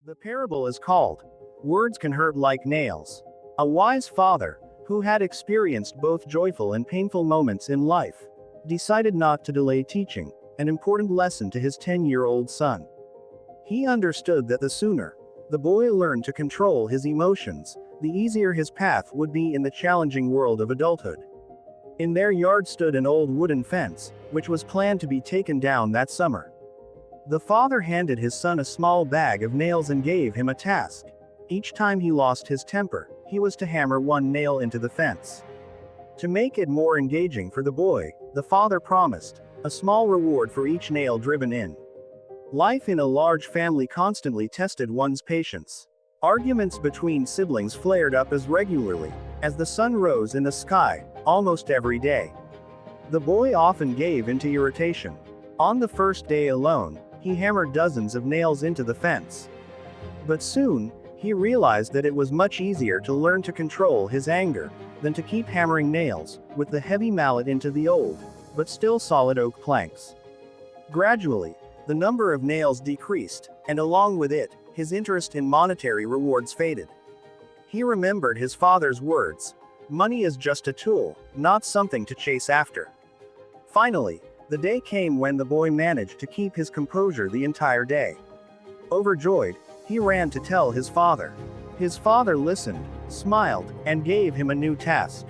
The parable is called, "Words Can Hurt Like Nails." A wise father, who had experienced both joyful and painful moments in life, decided not to delay teaching an important lesson to his 10-year-old son. He understood that the sooner the boy learned to control his emotions, the easier his path would be in the challenging world of adulthood. In their yard stood an old wooden fence, which was planned to be taken down that summer. The father handed his son a small bag of nails and gave him a task. Each time he lost his temper, he was to hammer one nail into the fence. To make it more engaging for the boy, the father promised a small reward for each nail driven in. Life in a large family constantly tested one's patience. Arguments between siblings flared up as regularly as the sun rose in the sky, almost every day. The boy often gave into irritation. On the first day alone, he hammered dozens of nails into the fence. But soon, he realized that it was much easier to learn to control his anger than to keep hammering nails with the heavy mallet into the old, but still solid oak planks. Gradually, the number of nails decreased, and along with it, his interest in monetary rewards faded. He remembered his father's words, "Money is just a tool, not something to chase after." Finally, the day came when the boy managed to keep his composure the entire day. Overjoyed, he ran to tell his father. His father listened, smiled, and gave him a new task.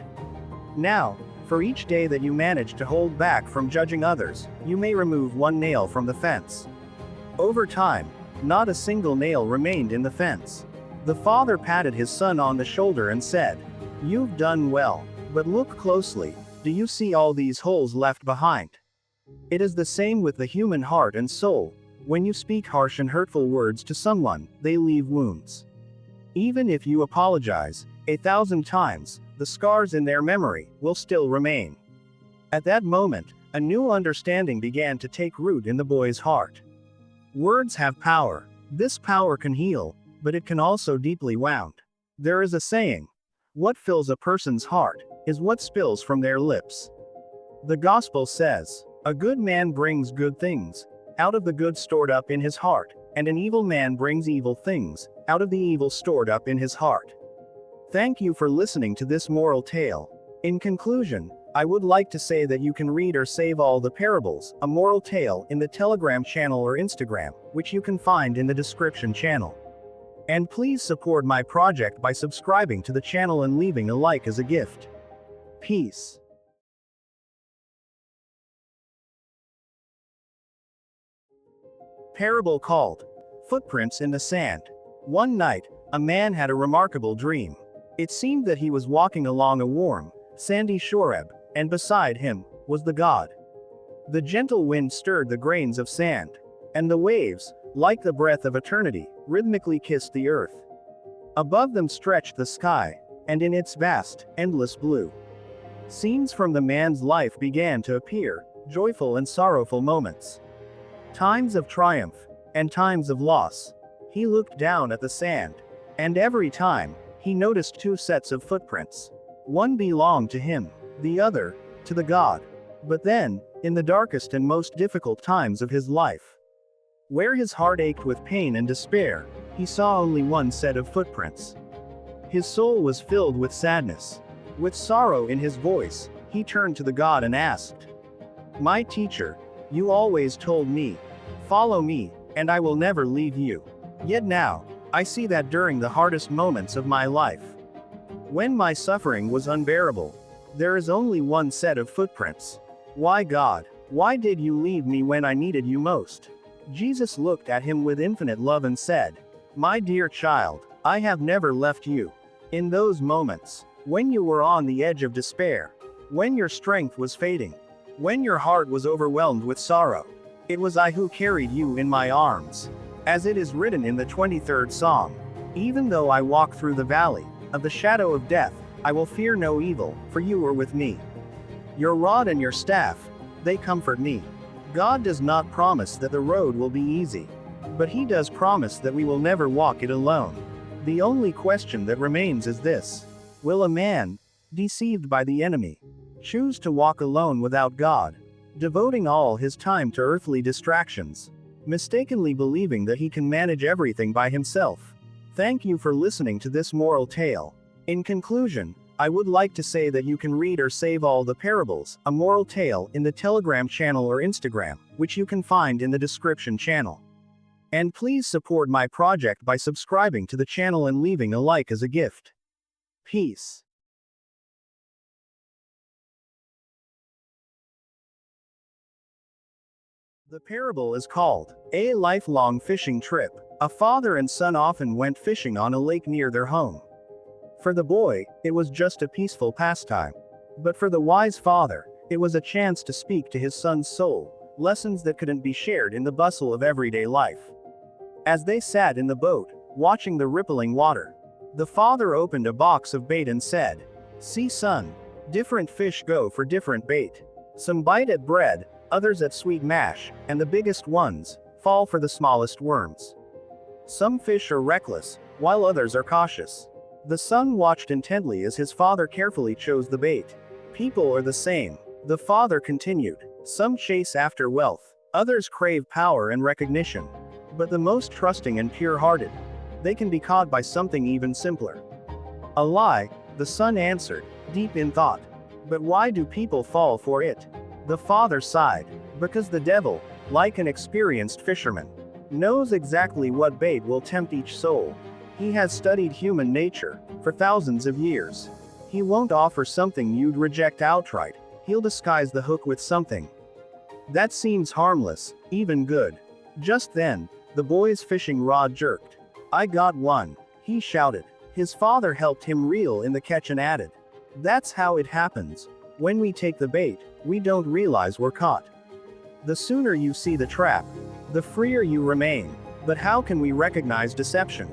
"Now, for each day that you manage to hold back from judging others, you may remove one nail from the fence." Over time, not a single nail remained in the fence. The father patted his son on the shoulder and said, "You've done well, but look closely, do you see all these holes left behind? It is the same with the human heart and soul. When you speak harsh and hurtful words to someone, they leave wounds. Even if you apologize 1,000 times, the scars in their memory will still remain." At that moment, a new understanding began to take root in the boy's heart. Words have power. This power can heal, but it can also deeply wound. There is a saying, "What fills a person's heart is what spills from their lips." The gospel says, "A good man brings good things out of the good stored up in his heart, and an evil man brings evil things out of the evil stored up in his heart." Thank you for listening to this moral tale. In conclusion, I would like to say that you can read or save all the parables, a moral tale, in the Telegram channel or Instagram, which you can find in the description channel. And please support my project by subscribing to the channel and leaving a like as a gift. Peace. Parable called, "Footprints in the Sand." One night, a man had a remarkable dream. It seemed that he was walking along a warm, sandy shoreb, and beside him was the God. The gentle wind stirred the grains of sand, and the waves, like the breath of eternity, rhythmically kissed the earth. Above them stretched the sky, and in its vast, endless blue, scenes from the man's life began to appear, joyful and sorrowful moments. Times of triumph, and times of loss. He looked down at the sand, and every time, he noticed two sets of footprints. One belonged to him, the other, to the God. But then, in the darkest and most difficult times of his life, where his heart ached with pain and despair, he saw only one set of footprints. His soul was filled with sadness. With sorrow in his voice, he turned to the God and asked, "My teacher, you always told me, follow me, and I will never leave you. Yet now, I see that during the hardest moments of my life, when my suffering was unbearable, there is only one set of footprints. Why, God, why did you leave me when I needed you most?" Jesus looked at him with infinite love and said, "My dear child, I have never left you. In those moments, when you were on the edge of despair, when your strength was fading, when your heart was overwhelmed with sorrow, it was I who carried you in my arms. As it is written in the 23rd Psalm, even though I walk through the valley of the shadow of death, I will fear no evil, for you are with me. Your rod and your staff, they comfort me." God does not promise that the road will be easy, but He does promise that we will never walk it alone. The only question that remains is this: will a man, deceived by the enemy, choose to walk alone without God, devoting all his time to earthly distractions? mistakenly believing that he can manage everything by himself. Thank you for listening to this moral tale. In conclusion, I would like to say that you can read or save all the parables, a moral tale, in the Telegram channel or Instagram, which you can find in the description channel. And please support my project by subscribing to the channel and leaving a like as a gift. Peace. The parable is called A Lifelong Fishing Trip. A father and son often went fishing on a lake near their home. For the boy, it was just a peaceful pastime. But for the wise father, it was a chance to speak to his son's soul, lessons that couldn't be shared in the bustle of everyday life. As they sat in the boat, watching the rippling water, the father opened a box of bait and said, "See, son, different fish go for different bait. Some bite at bread, others at sweet mash, and the biggest ones fall for the smallest worms. Some fish are reckless, while others are cautious." The son watched intently as his father carefully chose the bait. People are the same. The father continued. Some chase after wealth, others crave power and recognition. But the most trusting and pure-hearted, they can be caught by something even simpler. A lie, the son answered, deep in thought. But why do people fall for it? The father sighed. Because the devil, like an experienced fisherman, knows exactly what bait will tempt each soul. He has studied human nature for thousands of years. He won't offer something you'd reject outright. He'll disguise the hook with something that seems harmless, even good. Just then, the boy's fishing rod jerked. "I got one," he shouted. His father helped him reel in the catch and added, "That's how it happens. When we take the bait, we don't realize we're caught. The sooner you see the trap, the freer you remain." But how can we recognize deception?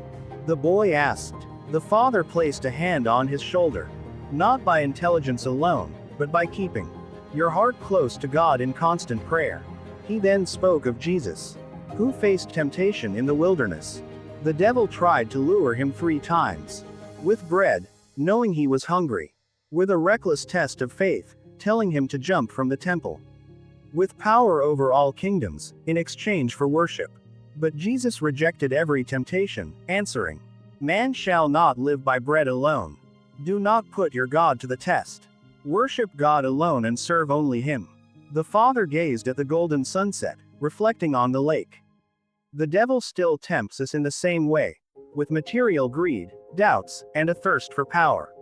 The boy asked. The father placed a hand on his shoulder. Not by intelligence alone, but by keeping your heart close to God in constant prayer. He then spoke of Jesus, who faced temptation in the wilderness. The devil tried to lure him 3 times. With bread, knowing he was hungry. With a reckless test of faith, telling him to jump from the temple. With power over all kingdoms, in exchange for worship. But Jesus rejected every temptation, answering, "Man shall not live by bread alone." Do not put your God to the test. Worship God alone and serve only Him. The father gazed at the golden sunset, reflecting on the lake. The devil still tempts us in the same way, with material greed, doubts, and a thirst for power.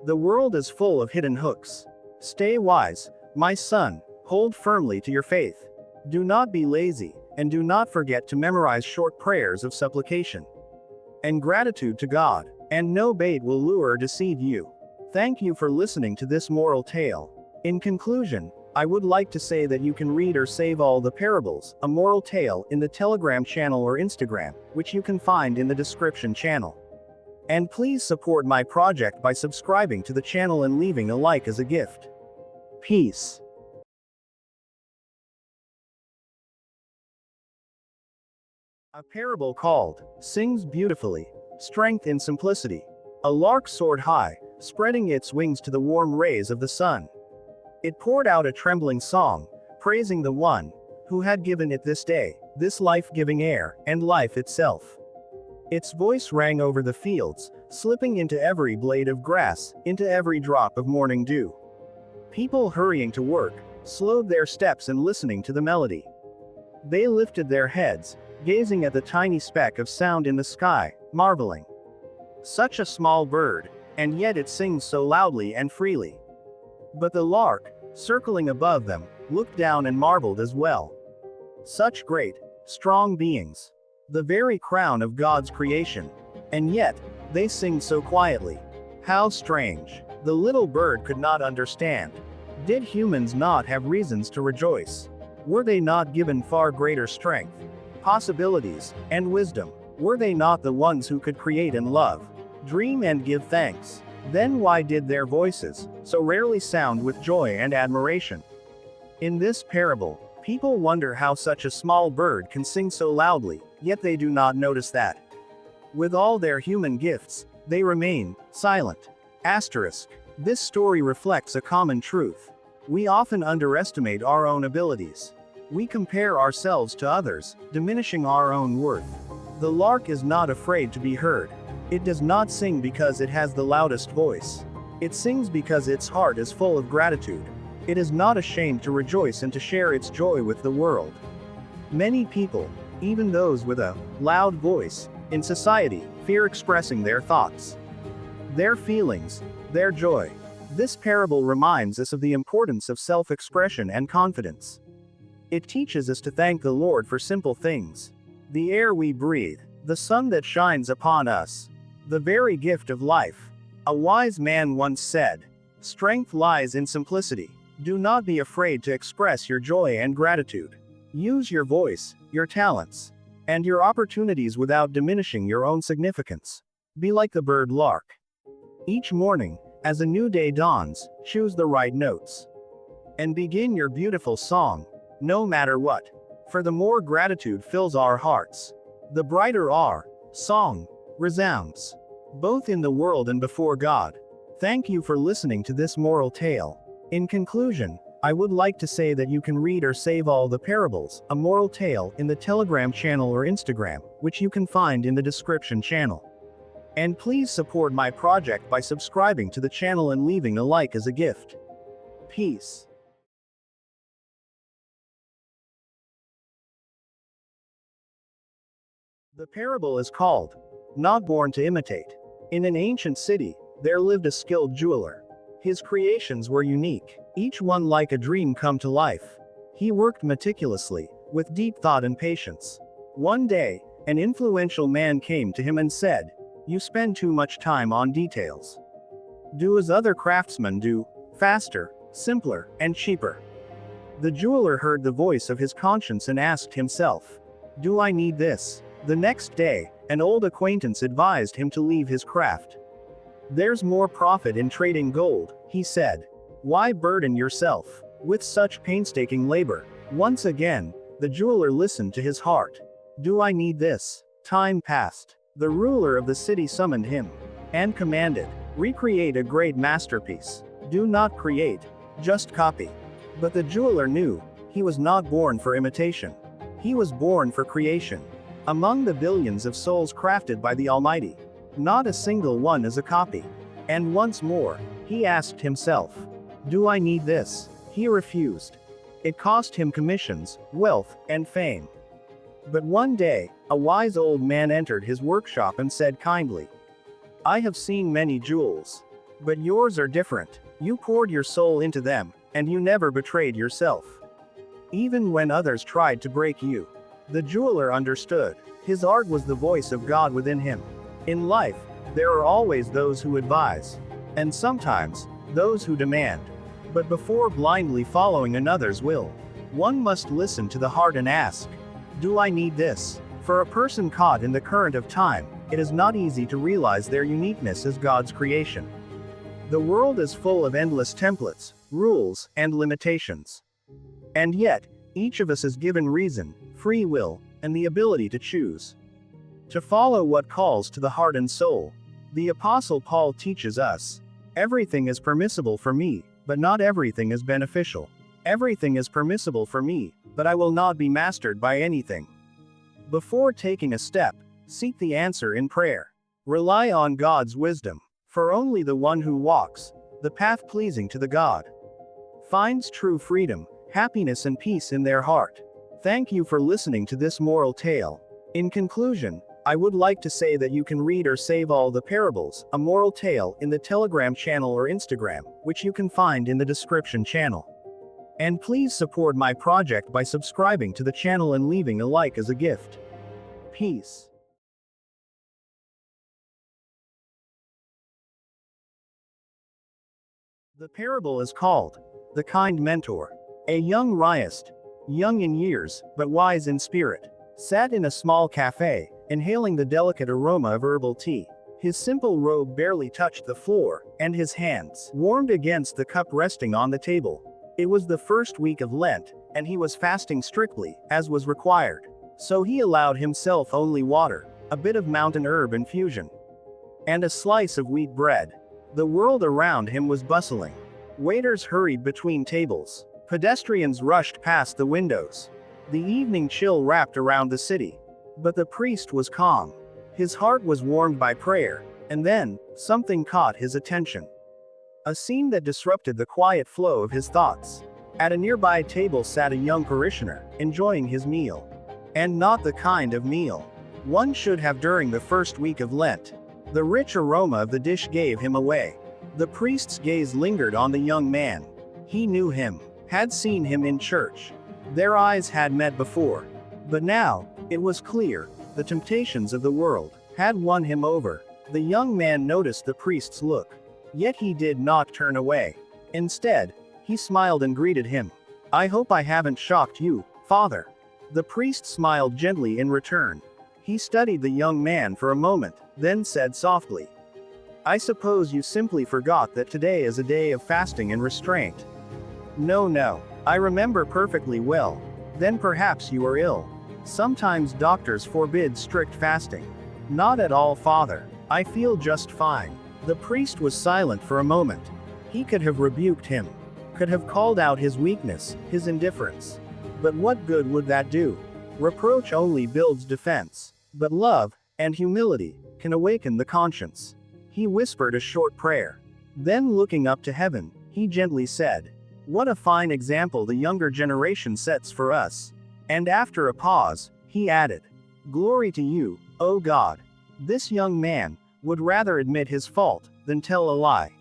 The world is full of hidden hooks. Stay wise, my son, hold firmly to your faith. Do not be lazy, and do not forget to memorize short prayers of supplication and gratitude to God, and no bait will lure or deceive you. Thank you for listening to this moral tale. In conclusion, I would like to say that you can read or save all the parables, a moral tale, in the Telegram channel or Instagram, which you can find in the description channel. And please support my project by subscribing to the channel and leaving a like as a gift. Peace. A parable called, Sings Beautifully, Strength in Simplicity. A lark soared high, spreading its wings to the warm rays of the sun. It poured out a trembling song, praising the one who had given it this day, this life-giving air, and life itself. Its voice rang over the fields, slipping into every blade of grass, into every drop of morning dew. People hurrying to work, slowed their steps and listening to the melody. They lifted their heads, gazing at the tiny speck of sound in the sky, marveling. Such a small bird, and yet it sings so loudly and freely. But the lark, circling above them, looked down and marveled as well. Such great, strong beings. The very crown of God's creation. And yet, they sing so quietly. How strange. The little bird could not understand. Did humans not have reasons to rejoice? Were they not given far greater strength, possibilities, and wisdom? Were they not the ones who could create and love, dream and give thanks? Then why did their voices so rarely sound with joy and admiration? In this parable, people wonder how such a small bird can sing so loudly, yet they do not notice that, with all their human gifts, they remain silent. Asterisk. This story reflects a common truth. We often underestimate our own abilities. We compare ourselves to others, diminishing our own worth. The lark is not afraid to be heard. It does not sing because it has the loudest voice. It sings because its heart is full of gratitude. It is not ashamed to rejoice and to share its joy with the world. Many people, even those with a loud voice in society, fear expressing their thoughts, their feelings, their joy. This parable reminds us of the importance of self-expression and confidence. It teaches us to thank the Lord for simple things. The air we breathe, the sun that shines upon us, the very gift of life. A wise man once said, "Strength lies in simplicity." Do not be afraid to express your joy and gratitude. Use your voice, your talents, and your opportunities without diminishing your own significance. Be like the bird lark. Each morning, as a new day dawns, choose the right notes. And begin your beautiful song, no matter what. For the more gratitude fills our hearts, the brighter our song resounds, both in the world and before God. Thank you for listening to this moral tale. In conclusion, I would like to say that you can read or save all the parables, a moral tale, in the Telegram channel or Instagram, which you can find in the description channel. And please support my project by subscribing to the channel and leaving a like as a gift. Peace. The parable is called, "Not Born to Imitate." In an ancient city, there lived a skilled jeweler. His creations were unique, each one like a dream come to life. He worked meticulously, with deep thought and patience. One day, an influential man came to him and said, "You spend too much time on details. Do as other craftsmen do, faster, simpler, and cheaper." The jeweler heard the voice of his conscience and asked himself, "Do I need this?" The next day, an old acquaintance advised him to leave his craft. "There's more profit in trading gold," he said. "Why burden yourself with such painstaking labor?" Once again, the jeweler listened to his heart. "Do I need this?" Time passed. The ruler of the city summoned him and commanded, "Recreate a great masterpiece. Do not create, just copy." But the jeweler knew, he was not born for imitation. He was born for creation. Among the billions of souls crafted by the Almighty, not a single one is a copy. And once more, he asked himself, "Do I need this?" He refused. It cost him commissions, wealth, and fame. But one day, a wise old man entered his workshop and said kindly, "I have seen many jewels, but yours are different. You poured your soul into them, and you never betrayed yourself. Even when others tried to break you." The jeweler understood. His art was the voice of God within him. In life, there are always those who advise, and sometimes, those who demand. But before blindly following another's will, one must listen to the heart and ask, "Do I need this?" For a person caught in the current of time, it is not easy to realize their uniqueness as God's creation. The world is full of endless templates, rules, and limitations. And yet, each of us is given reason, free will, and the ability to choose to follow what calls to the heart and soul. The Apostle Paul teaches us, "Everything is permissible for me, but not everything is beneficial. Everything is permissible for me, but I will not be mastered by anything." Before taking a step, seek the answer in prayer. Rely on God's wisdom, for only the one who walks the path pleasing to the God finds true freedom, happiness, and peace in their heart. Thank you for listening to this moral tale. In conclusion, I would like to say that you can read or save all the parables, a moral tale, in the Telegram channel or Instagram, which you can find in the description channel. And please support my project by subscribing to the channel and leaving a like as a gift. Peace. The parable is called, "The Kind Mentor." A young Riast, young in years, but wise in spirit, sat in a small cafe, inhaling the delicate aroma of herbal tea. His simple robe barely touched the floor, and his hands warmed against the cup resting on the table. It was the first week of Lent, and he was fasting strictly, as was required. So he allowed himself only water, a bit of mountain herb infusion, and a slice of wheat bread. The world around him was bustling. Waiters hurried between tables. Pedestrians rushed past the windows. The evening chill wrapped around the city. But the priest was calm. His heart was warmed by prayer, and then, something caught his attention. A scene that disrupted the quiet flow of his thoughts. At a nearby table sat a young parishioner, enjoying his meal. And not the kind of meal one should have during the first week of Lent. The rich aroma of the dish gave him away. The priest's gaze lingered on the young man. He knew him, had seen him in church. Their eyes had met before. But now, it was clear, the temptations of the world had won him over. The young man noticed the priest's look. Yet he did not turn away. Instead, he smiled and greeted him. "I hope I haven't shocked you, Father." The priest smiled gently in return. He studied the young man for a moment, then said softly, "I suppose you simply forgot that today is a day of fasting and restraint." No, I remember perfectly well." "Then perhaps you are ill. Sometimes doctors forbid strict fasting." "Not at all, Father. I feel just fine." The priest was silent for a moment. He could have rebuked him, could have called out his weakness, his indifference. But what good would that do? Reproach only builds defense. But love, and humility, can awaken the conscience. He whispered a short prayer. Then looking up to heaven, he gently said, "What a fine example the younger generation sets for us." And after a pause, he added, "Glory to you, O God." This young man would rather admit his fault than tell a lie.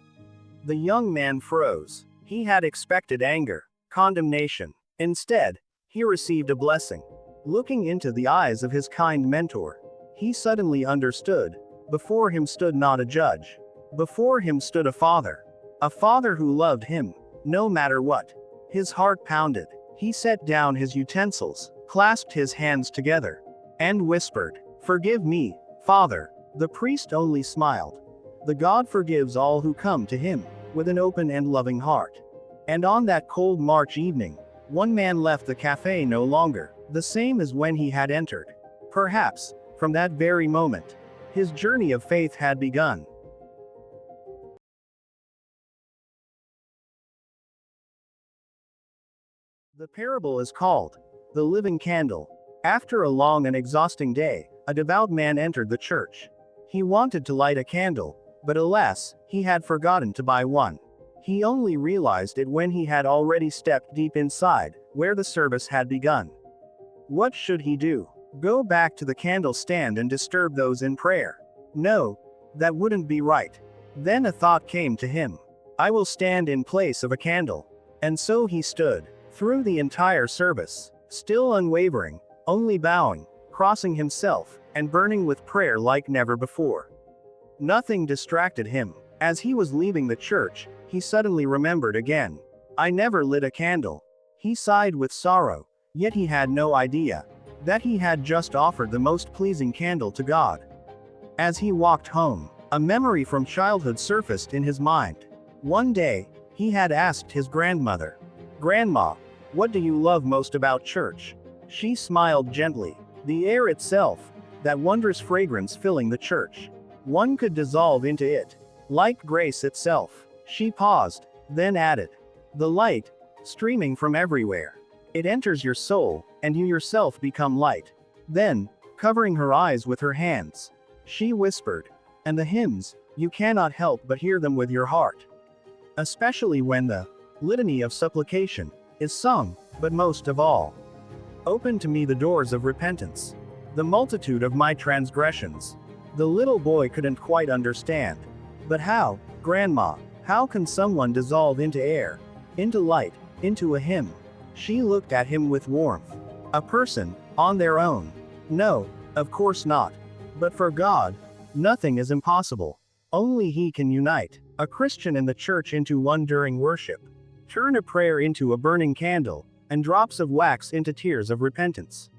The young man froze. He had expected anger, condemnation. Instead, he received a blessing. Looking into the eyes of his kind mentor, he suddenly understood. Before him stood not a judge. Before him stood a father. A father who loved him, no matter what. His heart pounded. He set down his utensils, clasped his hands together, and whispered, "Forgive me, Father." The priest only smiled. The God forgives all who come to him, with an open and loving heart. And on that cold March evening, one man left the cafe no longer the same as when he had entered. Perhaps, from that very moment, his journey of faith had begun. The parable is called the living candle. After a long and exhausting day, a devout man entered the church. He wanted to light a candle, but alas, he had forgotten to buy one. He only realized it when he had already stepped deep inside, where the service had begun. What should he do? Go back to the candle stand and disturb those in prayer? No, that wouldn't be right. Then a thought came to him. I will stand in place of a candle. And so he stood, through the entire service, still unwavering, only bowing, crossing himself, and burning with prayer like never before. Nothing distracted him. As he was leaving the church, he suddenly remembered again. I never lit a candle. He sighed with sorrow, yet he had no idea that he had just offered the most pleasing candle to God. As he walked home, a memory from childhood surfaced in his mind. One day, he had asked his grandmother, "Grandma, what do you love most about church?" She smiled gently. The air itself, that wondrous fragrance filling the church. One could dissolve into it, like grace itself. She paused, then added, "The light, streaming from everywhere. It enters your soul, and you yourself become light." Then, covering her eyes with her hands, she whispered, "And the hymns, you cannot help but hear them with your heart. Especially when the litany of supplication is sung, but most of all, open to me the doors of repentance. The multitude of my transgressions." The little boy couldn't quite understand. But how, Grandma, how can someone dissolve into air, into light, into a hymn? She looked at him with warmth. A person, on their own? No, of course not. But for God, nothing is impossible. Only He can unite a Christian and the church into one during worship, turn a prayer into a burning candle, and drops of wax into tears of repentance.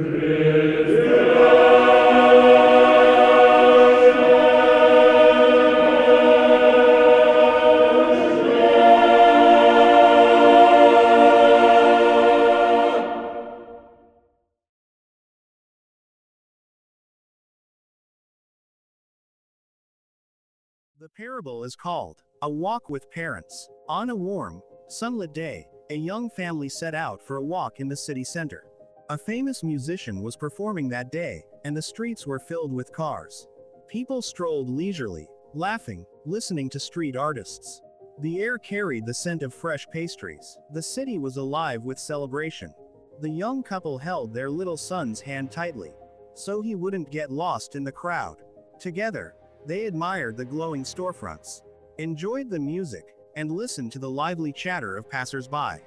The parable is called A Walk with Parents. On a warm, sunlit day, a young family set out for a walk in the city center. A famous musician was performing that day, and the streets were filled with cars. People strolled leisurely, laughing, listening to street artists. The air carried the scent of fresh pastries. The city was alive with celebration. The young couple held their little son's hand tightly, so he wouldn't get lost in the crowd. Together, they admired the glowing storefronts, enjoyed the music, and listened to the lively chatter of passers-by.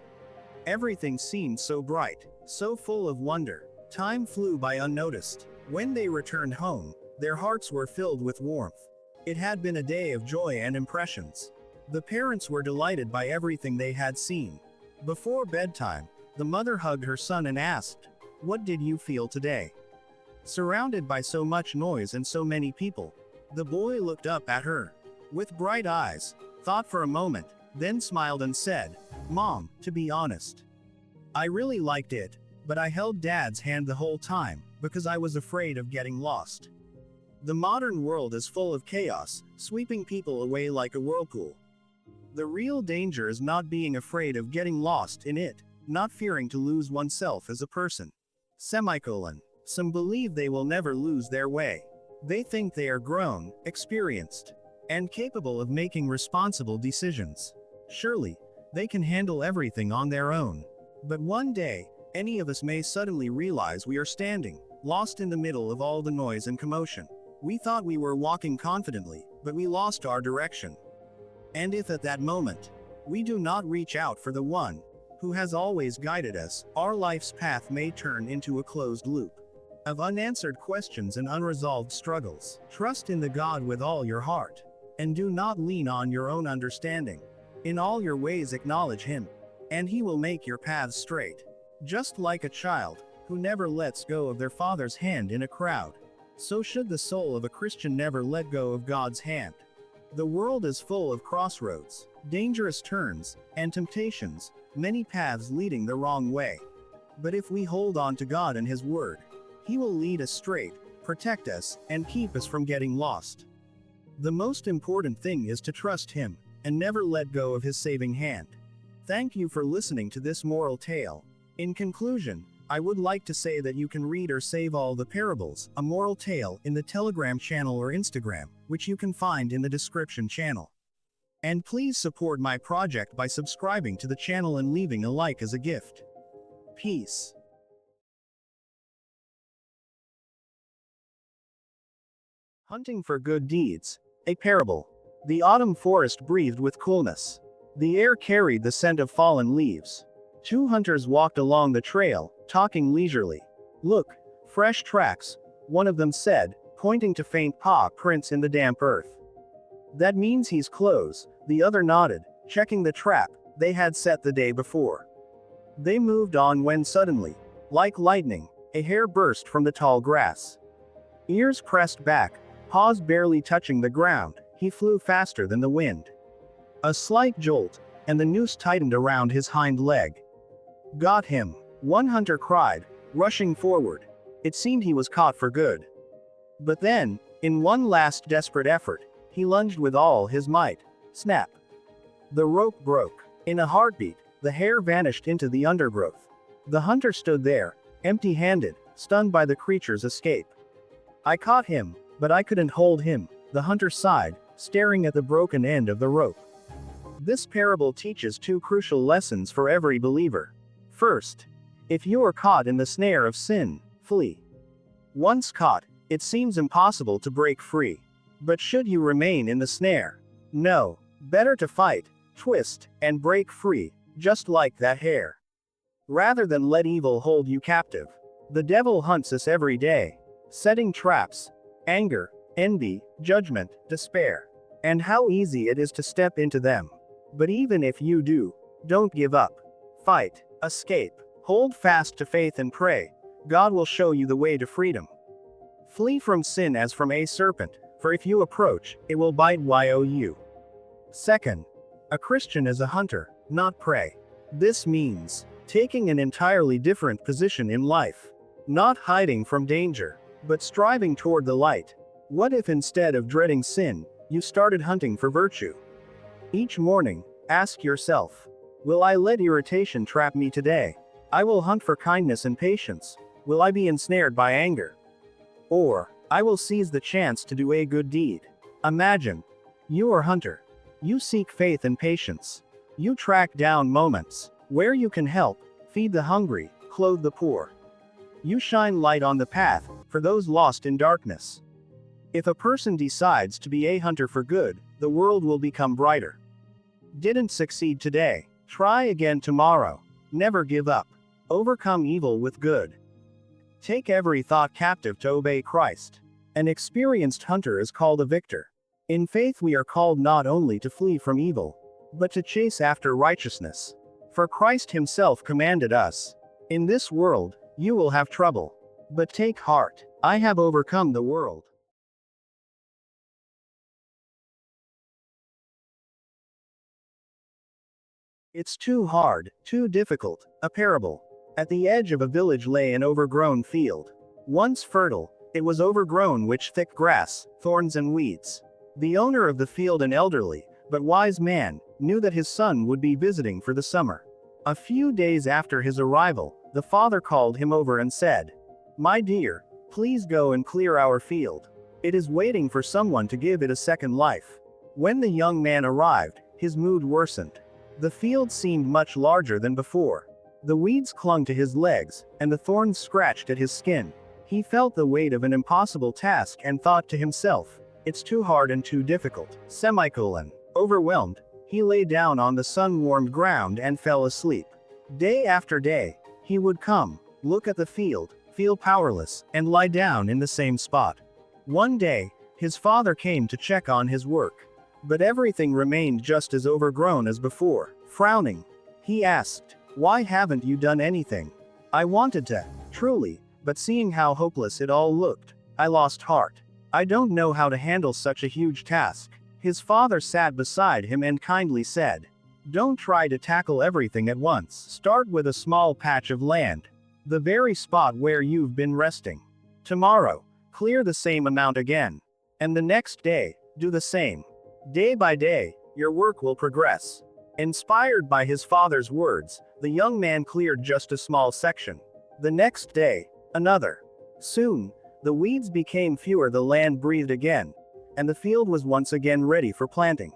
Everything seemed so bright, so full of wonder. Time flew by unnoticed. When they returned home, their hearts were filled with warmth. It had been a day of joy and impressions. The parents were delighted by everything they had seen. Before bedtime, the mother hugged her son and asked, "What did you feel today?" Surrounded by so much noise and so many people, the boy looked up at her with bright eyes, thought for a moment, then smiled and said, "Mom, to be honest, I really liked it, but I held Dad's hand the whole time, because I was afraid of getting lost." The modern world is full of chaos, sweeping people away like a whirlpool. The real danger is not being afraid of getting lost in it, not fearing to lose oneself as a person. Some believe they will never lose their way. They think they are grown, experienced, and capable of making responsible decisions. Surely, they can handle everything on their own. But one day, any of us may suddenly realize we are standing, lost in the middle of all the noise and commotion. We thought we were walking confidently, but we lost our direction. And if at that moment, we do not reach out for the one who has always guided us, our life's path may turn into a closed loop of unanswered questions and unresolved struggles. Trust in the God with all your heart, and do not lean on your own understanding. In all your ways acknowledge Him, and He will make your paths straight. Just like a child who never lets go of their father's hand in a crowd, so should the soul of a Christian never let go of God's hand. The world is full of crossroads, dangerous turns, and temptations, many paths leading the wrong way. But if we hold on to God and His Word, He will lead us straight, protect us, and keep us from getting lost. The most important thing is to trust Him, and never let go of His saving hand. Thank you for listening to this moral tale. In conclusion, I would like to say that you can read or save all the parables, a moral tale, in the Telegram channel or Instagram, which you can find in the description channel. And please support my project by subscribing to the channel and leaving a like as a gift. Peace. Hunting for good deeds. A parable. The autumn forest breathed with coolness. The air carried the scent of fallen leaves. Two hunters walked along the trail, talking leisurely. "Look, fresh tracks," one of them said, pointing to faint paw prints in the damp earth. "That means he's close," the other nodded, checking the trap they had set the day before. They moved on when suddenly, like lightning, a hare burst from the tall grass. Ears pressed back, paws barely touching the ground, he flew faster than the wind. A slight jolt, and the noose tightened around his hind leg. "Got him," one hunter cried, rushing forward. It seemed he was caught for good. But then, in one last desperate effort, he lunged with all his might. Snap! The rope broke. In a heartbeat, the hare vanished into the undergrowth. The hunter stood there, empty-handed, stunned by the creature's escape. "I caught him, but I couldn't hold him," the hunter sighed, staring at the broken end of the rope. This parable teaches two crucial lessons for every believer. First, if you are caught in the snare of sin, flee. Once caught, it seems impossible to break free. But should you remain in the snare? No, better to fight, twist, and break free, just like that hare. Rather than let evil hold you captive. The devil hunts us every day, setting traps, anger, envy, judgment, despair. And how easy it is to step into them. But even if you do, don't give up. Fight, escape, hold fast to faith and pray, God will show you the way to freedom. Flee from sin as from a serpent, for if you approach, it will bite you. Second, a Christian is a hunter, not prey. This means taking an entirely different position in life. Not hiding from danger, but striving toward the light. What if instead of dreading sin, you started hunting for virtue? Each morning, ask yourself, will I let irritation trap me today? I will hunt for kindness and patience. Will I be ensnared by anger? Or, I will seize the chance to do a good deed. Imagine, you are hunter. You seek faith and patience. You track down moments where you can help, feed the hungry, clothe the poor. You shine light on the path for those lost in darkness. If a person decides to be a hunter for good, the world will become brighter. Didn't succeed today? Try again tomorrow. Never give up. Overcome evil with good. Take every thought captive to obey Christ. An experienced hunter is called a victor. In faith we are called not only to flee from evil, but to chase after righteousness. For Christ himself commanded us, in this world, you will have trouble. But take heart, I have overcome the world. It's too hard, too difficult. A parable. At the edge of a village lay an overgrown field. Once fertile, it was overgrown with thick grass, thorns and weeds. The owner of the field, an elderly, but wise man, knew that his son would be visiting for the summer. A few days after his arrival, the father called him over and said, "My dear, please go and clear our field. It is waiting for someone to give it a second life." When the young man arrived, his mood worsened. The field seemed much larger than before. The weeds clung to his legs, and the thorns scratched at his skin. He felt the weight of an impossible task and thought to himself, "It's too hard and too difficult." Overwhelmed, he lay down on the sun-warmed ground and fell asleep. Day after day, he would come, look at the field, feel powerless, and lie down in the same spot. One day, his father came to check on his work. But everything remained just as overgrown as before. Frowning, he asked, "Why haven't you done anything?" "I wanted to, truly, but seeing how hopeless it all looked, I lost heart. I don't know how to handle such a huge task." His father sat beside him and kindly said, "Don't try to tackle everything at once. Start with a small patch of land. The very spot where you've been resting. Tomorrow, clear the same amount again. And the next day, do the same. Day by day, your work will progress." Inspired by his father's words, the young man cleared just a small section. The next day, another. Soon, the weeds became fewer, the land breathed again, and the field was once again ready for planting.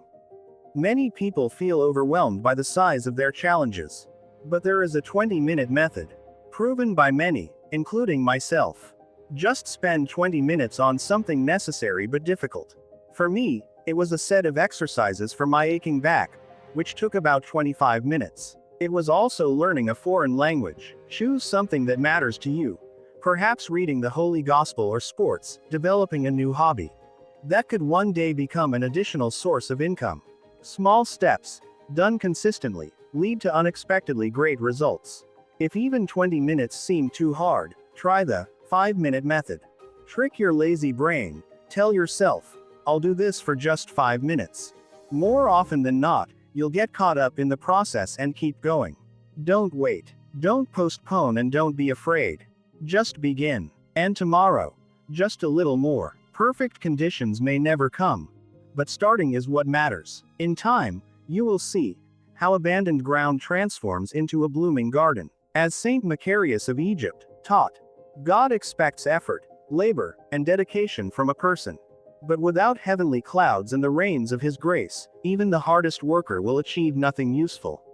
Many people feel overwhelmed by the size of their challenges. But there is a 20-minute method, proven by many, including myself. Just spend 20 minutes on something necessary but difficult. For me, it was a set of exercises for my aching back, which took about 25 minutes. It was also learning a foreign language. Choose something that matters to you. Perhaps reading the Holy Gospel or sports, developing a new hobby. That could one day become an additional source of income. Small steps, done consistently, lead to unexpectedly great results. If even 20 minutes seem too hard, try the 5-minute method. Trick your lazy brain. Tell yourself, "I'll do this for just 5 minutes." More often than not, you'll get caught up in the process and keep going. Don't wait. Don't postpone and don't be afraid. Just begin. And tomorrow, just a little more. Perfect conditions may never come. But starting is what matters. In time, you will see how abandoned ground transforms into a blooming garden. As Saint Macarius of Egypt taught, God expects effort, labor, and dedication from a person. But without heavenly clouds and the rains of His grace, even the hardest worker will achieve nothing useful.